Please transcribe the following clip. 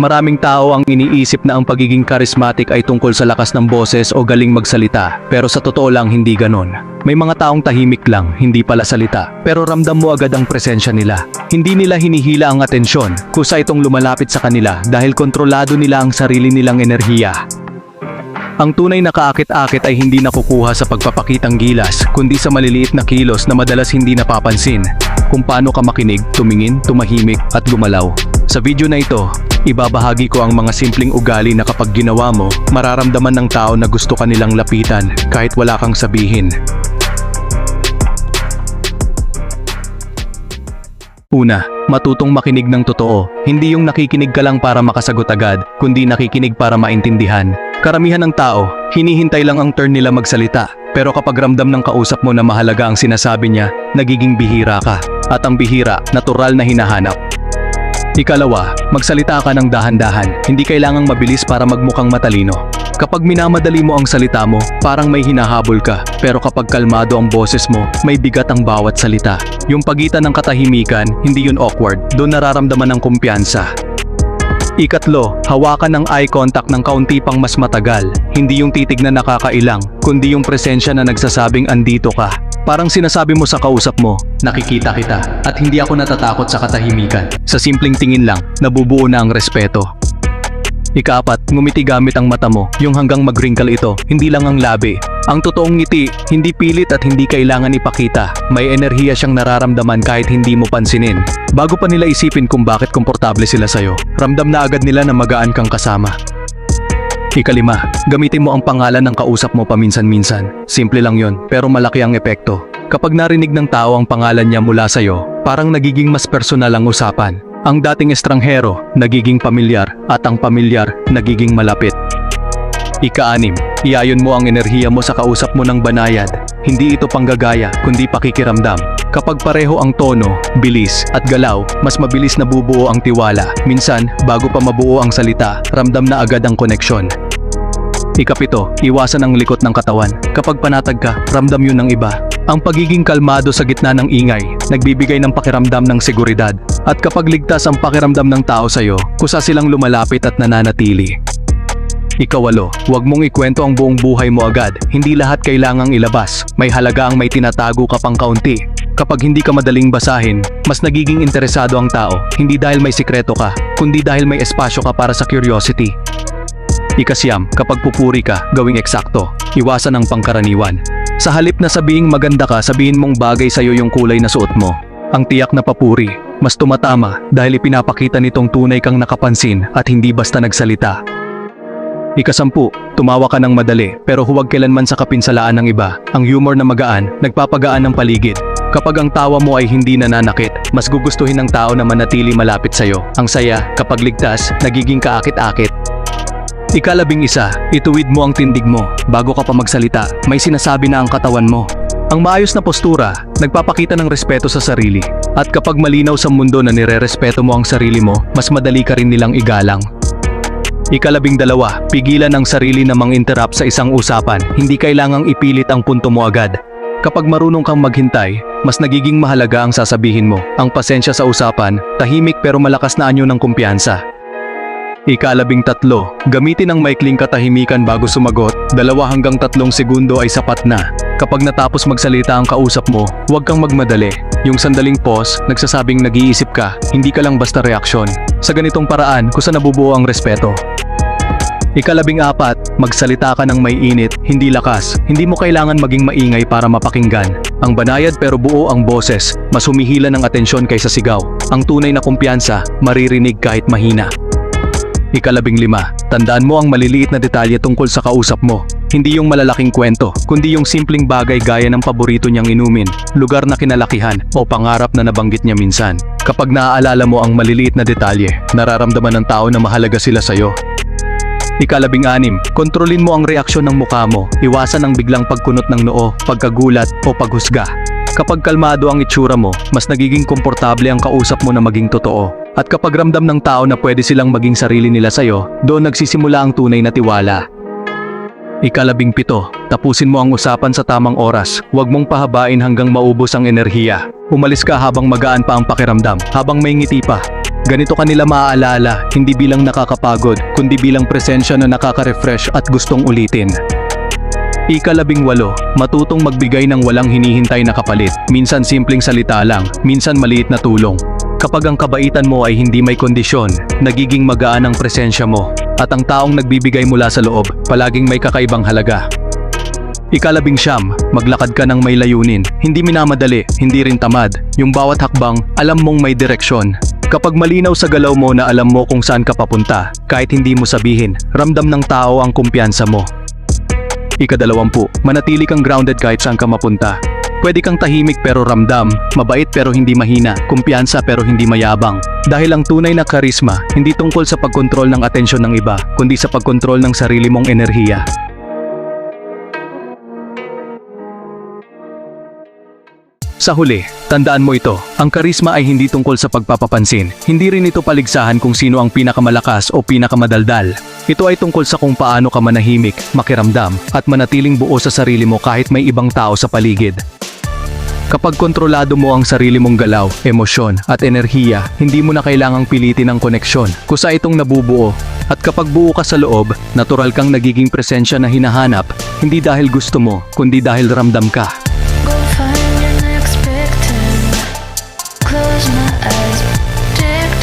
Maraming tao ang iniisip na ang pagiging charismatic ay tungkol sa lakas ng boses o galing magsalita, pero sa totoo lang hindi ganon. May mga taong tahimik lang, hindi pala salita, pero ramdam mo agad ang presensya nila. Hindi nila hinihila ang atensyon, kusa itong lumalapit sa kanila dahil kontrolado nila ang sarili nilang enerhiya. Ang tunay na kaakit-akit ay hindi nakukuha sa pagpapakitang gilas, kundi sa maliliit na kilos na madalas hindi napapansin. Kung paano ka makinig, tumingin, tumahimik, at gumalaw. Sa video na ito, ibabahagi ko ang mga simpleng ugali na kapag ginawa mo, mararamdaman ng tao na gusto ka nilang lapitan, kahit wala kang sabihin. Una, matutong makinig ng totoo. Hindi yung nakikinig ka lang para makasagot agad, kundi nakikinig para maintindihan. Karamihan ng tao, hinihintay lang ang turn nila magsalita. Pero kapag ramdam ng kausap mo na mahalaga ang sinasabi niya, nagiging bihira ka. At ang bihira, natural na hinahanap. Ikalawa, magsalita ka ng dahan-dahan. Hindi kailangang mabilis para magmukhang matalino. Kapag minamadali mo ang salita mo, parang may hinahabol ka. Pero kapag kalmado ang boses mo, may bigat ang bawat salita. Yung pagitan ng katahimikan, hindi yun awkward. Doon nararamdaman ng kumpiyansa. Ikatlo, hawakan ng eye contact ng kaunti pang mas matagal. Hindi yung titig na nakakailang, kundi yung presensya na nagsasabing andito ka. Parang sinasabi mo sa kausap mo, nakikita kita, at hindi ako natatakot sa katahimikan. Sa simpleng tingin lang, nabubuo na ang respeto. Ikaapat, ngumiti gamit ang mata mo, yung hanggang mag-wrinkle ito, hindi lang ang labi. Ang totoong ngiti, hindi pilit at hindi kailangan ipakita. May enerhiya siyang nararamdaman kahit hindi mo pansinin. Bago pa nila isipin kung bakit komportable sila sa'yo, ramdam na agad nila na magaan kang kasama. Ikalima, gamitin mo ang pangalan ng kausap mo paminsan-minsan. Simple lang yon, pero malaki ang epekto. Kapag narinig ng tao ang pangalan niya mula sa'yo, parang nagiging mas personal ang usapan. Ang dating estranghero, nagiging pamilyar, at ang pamilyar, nagiging malapit. Ika-anim, iayon mo ang enerhiya mo sa kausap mo ng banayad. Hindi ito panggagaya, kundi pakikiramdam. Kapag pareho ang tono, bilis, at galaw, mas mabilis na bubuo ang tiwala. Minsan, bago pa mabuo ang salita, ramdam na agad ang koneksyon. Ikapito, iwasan ang likot ng katawan. Kapag panatag ka, ramdam yun ng iba. Ang pagiging kalmado sa gitna ng ingay, nagbibigay ng pakiramdam ng seguridad. At kapag ligtas ang pakiramdam ng tao sa'yo, kusa silang lumalapit at nananatili. Ikawalo, huwag mong ikwento ang buong buhay mo agad. Hindi lahat kailangang ilabas. May halaga ang may tinatago ka pang kaunti. Kapag hindi ka madaling basahin, mas nagiging interesado ang tao. Hindi dahil may sikreto ka, kundi dahil may espasyo ka para sa curiosity. Ikasyam, kapag pupuri ka, gawing eksakto. Iwasan ang pangkaraniwan. Sa halip na sabihing maganda ka, sabihin mong bagay sa'yo yung kulay na suot mo. Ang tiyak na papuri, mas tumatama dahil ipinapakita nitong tunay kang nakapansin at hindi basta nagsalita. Ikasampu, tumawa ka ng madali pero huwag kailanman sa kapinsalaan ng iba. Ang humor na magaan, nagpapagaan ng paligid. Kapag ang tawa mo ay hindi nananakit, mas gugustuhin ng tao na manatili malapit sa'yo. Ang saya, kapag ligtas, nagiging kaakit-akit. Ikalabing-isa, ituwid mo ang tindig mo. Bago ka pa magsalita, may sinasabi na ang katawan mo. Ang maayos na postura, nagpapakita ng respeto sa sarili. At kapag malinaw sa mundo na nire-respeto mo ang sarili mo, mas madali ka rin nilang igalang. Ikalabing-dalawa, pigilan ang sarili na mang-interrupt sa isang usapan. Hindi kailangang ipilit ang punto mo agad. Kapag marunong kang maghintay, mas nagiging mahalaga ang sasabihin mo. Ang pasensya sa usapan, tahimik pero malakas na anyo ng kumpiyansa. Ikalabing-tatlo, gamitin ang maikling katahimikan bago sumagot. 2 hanggang 3 segundo ay sapat na. Kapag natapos magsalita ang kausap mo, huwag kang magmadali. Yung sandaling pause, nagsasabing nag-iisip ka, hindi ka lang basta reaksyon. Sa ganitong paraan, kusa nabubuo ang respeto. Ikalabing-apat, magsalita ka ng may init, hindi lakas. Hindi mo kailangan maging maingay para mapakinggan. Ang banayad pero buo ang boses, mas humihila ng atensyon kaysa sigaw. Ang tunay na kumpiyansa, maririnig kahit mahina. Ikalabing-5, tandaan mo ang maliliit na detalye tungkol sa kausap mo. Hindi yung malalaking kwento, kundi yung simpleng bagay gaya ng paborito niyang inumin, lugar na kinalakihan, o pangarap na nabanggit niya minsan. Kapag naaalala mo ang maliliit na detalye, nararamdaman ng tao na mahalaga sila sa'yo. Ikalabing-6, kontrolin mo ang reaksyon ng mukha mo. Iwasan ang biglang pagkunot ng noo, pagkagulat, o paghusga. Kapag kalmado ang itsura mo, mas nagiging komportable ang kausap mo na maging totoo. At kapag ramdam ng tao na pwede silang maging sarili nila sa'yo, doon nagsisimula ang tunay na tiwala. Ikalabing-7, tapusin mo ang usapan sa tamang oras. Huwag mong pahabain hanggang maubos ang enerhiya. Umalis ka habang magaan pa ang pakiramdam, habang may ngiti pa. Ganito kanila maaalala, hindi bilang nakakapagod, kundi bilang presensya na nakaka-refresh at gustong ulitin. Ika-18, matutong magbigay ng walang hinihintay na kapalit. Minsan simpleng salita lang, minsan maliit na tulong. Kapag ang kabaitan mo ay hindi may kondisyon, nagiging magaan ang presensya mo. At ang taong nagbibigay mula sa loob, palaging may kakaibang halaga. Ika-19, maglakad ka ng may layunin. Hindi minamadali, hindi rin tamad. Yung bawat hakbang, alam mong may direksyon. Kapag malinaw sa galaw mo na alam mo kung saan ka papunta, kahit hindi mo sabihin, ramdam ng tao ang kumpiyansa mo. Ika-20, manatili kang grounded kahit saan ka mapunta. Pwede kang tahimik pero ramdam, mabait pero hindi mahina, kumpiyansa pero hindi mayabang. Dahil ang tunay na karisma, hindi tungkol sa pagkontrol ng atensyon ng iba, kundi sa pagkontrol ng sarili mong enerhiya. Sa huli, tandaan mo ito, ang karisma ay hindi tungkol sa pagpapapansin, hindi rin ito paligsahan kung sino ang pinakamalakas o pinakamadaldal. Ito ay tungkol sa kung paano ka manahimik, makiramdam, at manatiling buo sa sarili mo kahit may ibang tao sa paligid. Kapag kontrolado mo ang sarili mong galaw, emosyon, at enerhiya, hindi mo na kailangang pilitin ang koneksyon, kusa itong nabubuo. At kapag buo ka sa loob, natural kang nagiging presensya na hinahanap, hindi dahil gusto mo, kundi dahil ramdam ka. Go find your next victim. Close my eyes, predict